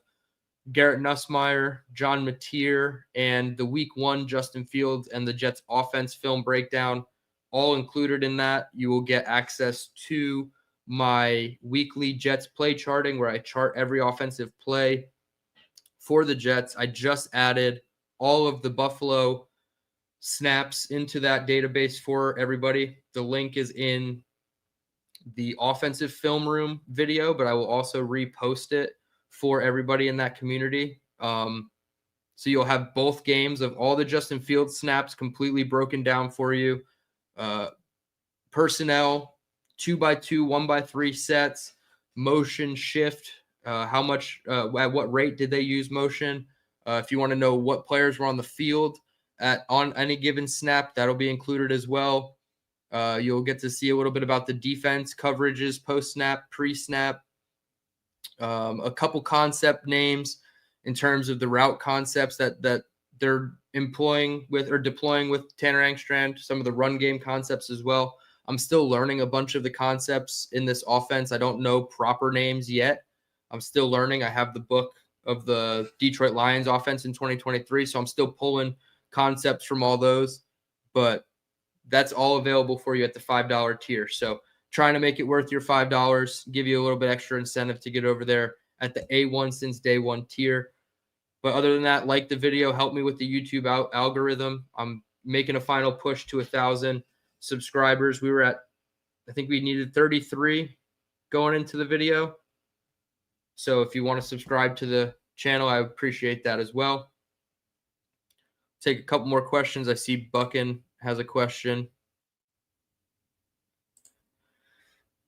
Garrett Nussmeier, John Mateer, and the week 1 Justin Fields and the Jets offense film breakdown, all included in that. You will get access to my weekly Jets play charting, where I chart every offensive play for the Jets. I just added all of the Buffalo snaps into that database for everybody. The link is in the offensive film room video, but I will also repost it for everybody in that community. So you'll have both games of all the Justin Fields snaps completely broken down for you. Personnel, 2x2, 1x3 sets, motion shift, how much, at what rate did they use motion? If you want to know what players were on the field on any given snap, that'll be included as well. You'll get to see a little bit about the defense coverages, post-snap, pre-snap, a couple concept names in terms of the route concepts that they're employing with or deploying with Tanner Engstrand, some of the run game concepts as well. I'm still learning a bunch of the concepts in this offense. I don't know proper names yet. I'm still learning. I have the book of the Detroit Lions offense in 2023, so I'm still pulling concepts from all those, but that's all available for you at the $5 tier. So trying to make it worth your $5, give you a little bit extra incentive to get over there at the A1 since day one tier. But other than that, like the video, help me with the YouTube algorithm. I'm making a final push to 1,000 subscribers. We were at, I think we needed 33 going into the video. So if you want to subscribe to the channel, I appreciate that as well. Take a couple more questions. I see Buckin has a question.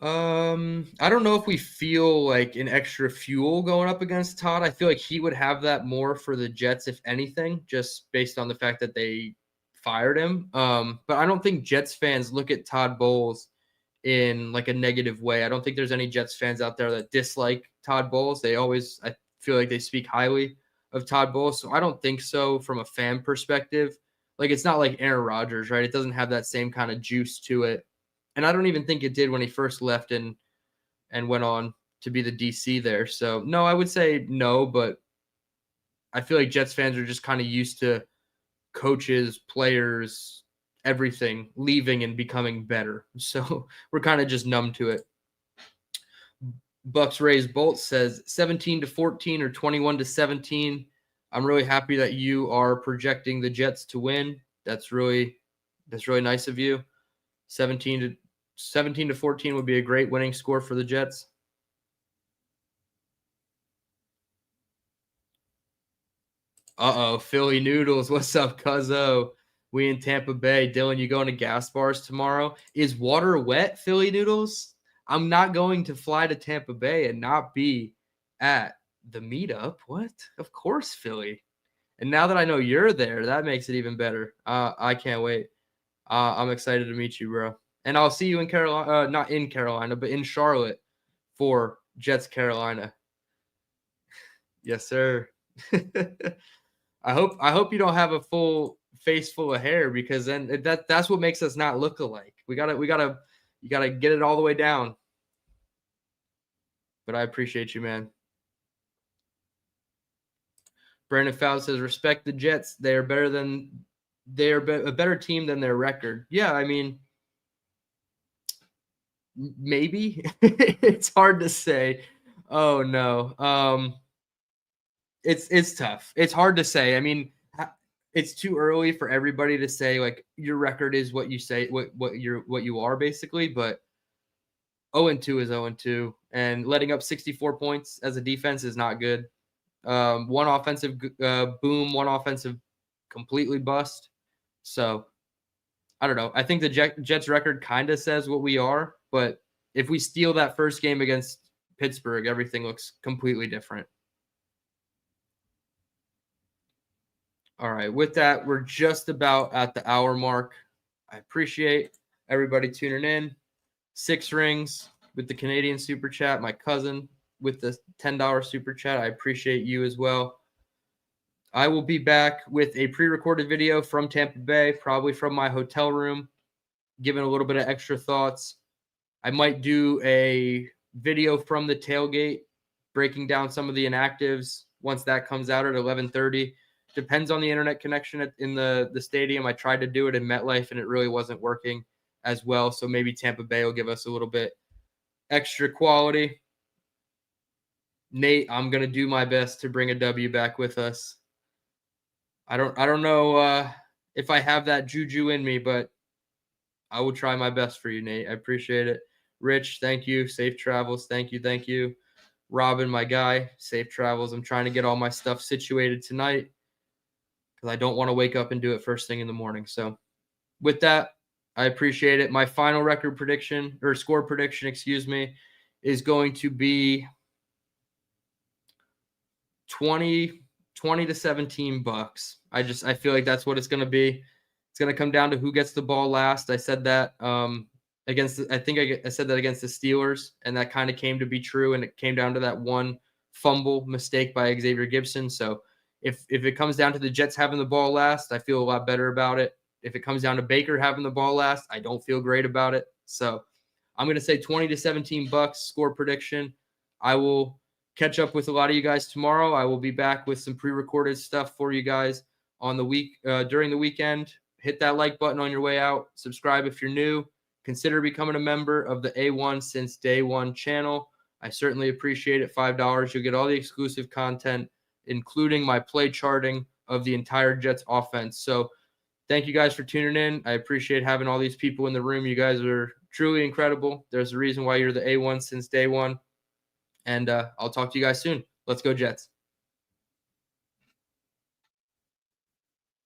I don't know if we feel like an extra fuel going up against Todd. I feel like he would have that more for the Jets, if anything, just based on the fact that they fired him. But I don't think Jets fans look at Todd Bowles in like a negative way. I don't think there's any Jets fans out there that dislike Todd Bowles. They always, I feel like they speak highly of Todd Bowles. So I don't think so from a fan perspective. Like, it's not like Aaron Rodgers, right? It doesn't have that same kind of juice to it. And I don't even think it did when he first left and went on to be the DC there. So, no, I would say no, but I feel like Jets fans are just kind of used to coaches, players, everything leaving and becoming better. So we're kind of just numb to it. Bucks Rays Bolt says 17-14 or 21-17. I'm really happy that you are projecting the Jets to win. That's really nice of you. 17 17-14 would be a great winning score for the Jets. Uh-oh, Philly Noodles. What's up, cuzzo? We in Tampa Bay. Dylan, you going to gas bars tomorrow? Is water wet, Philly Noodles? I'm not going to fly to Tampa Bay and not be at the meetup. What? Of course, Philly. And now that I know you're there, that makes it even better. I can't wait. I'm excited to meet you, bro. And I'll see you in Carolina, not in Carolina, but in Charlotte for Jets Carolina. Yes, sir. I hope you don't have a full face full of hair, because then that's what makes us not look alike. You gotta get it all the way down. But I appreciate you, man. Brandon Fowler says, respect the Jets. They're a better team than their record. Yeah, I mean, maybe. It's hard to say. Oh no. It's tough. It's hard to say. I mean, it's too early for everybody to say like your record is what you say, what you are basically. But 0-2 is 0-2, and letting up 64 points as a defense is not good. One offensive boom, one offensive completely bust. So I don't know. I think the Jets record kind of says what we are, but if we steal that first game against Pittsburgh, everything looks completely different. All right. With that, we're just about at the hour mark. I appreciate everybody tuning in. 6 rings with the Canadian Super Chat. My cousin with the $10 Super Chat. I appreciate you as well. I will be back with a pre-recorded video from Tampa Bay, probably from my hotel room, giving a little bit of extra thoughts. I might do a video from the tailgate, breaking down some of the inactives once that comes out at 11:30. Depends on the internet connection in the stadium. I tried to do it in MetLife, and it really wasn't working as well. So maybe Tampa Bay will give us a little bit extra quality. Nate, I'm going to do my best to bring a W back with us. I don't know if I have that juju in me, but I will try my best for you, Nate. I appreciate it. Rich, thank you. Safe travels. Thank you. Robin, my guy, safe travels. I'm trying to get all my stuff situated tonight because I don't want to wake up and do it first thing in the morning. So with that, I appreciate it. My final record prediction, or score prediction, is going to be 20-17 Bucs. I feel like that's what it's going to be. It's going to come down to who gets the ball last. I said that I said that against the Steelers, and that kind of came to be true, and it came down to that one fumble mistake by Xavier Gibson. So if it comes down to the Jets having the ball last, I feel a lot better about it. If it comes down to Baker having the ball last, I don't feel great about it. So I'm going to say 20-17 Bucs score prediction. I will catch up with a lot of you guys tomorrow. I will be back with some pre-recorded stuff for you guys on the week during the weekend. Hit that like button on your way out. Subscribe if you're new. Consider becoming a member of the A1 Since Day One channel. I certainly appreciate it. $5. You'll get all the exclusive content, including my play charting of the entire Jets offense. So thank you guys for tuning in. I appreciate having all these people in the room. You guys are truly incredible. There's a reason why you're the A1 Since Day One. And I'll talk to you guys soon. Let's go Jets.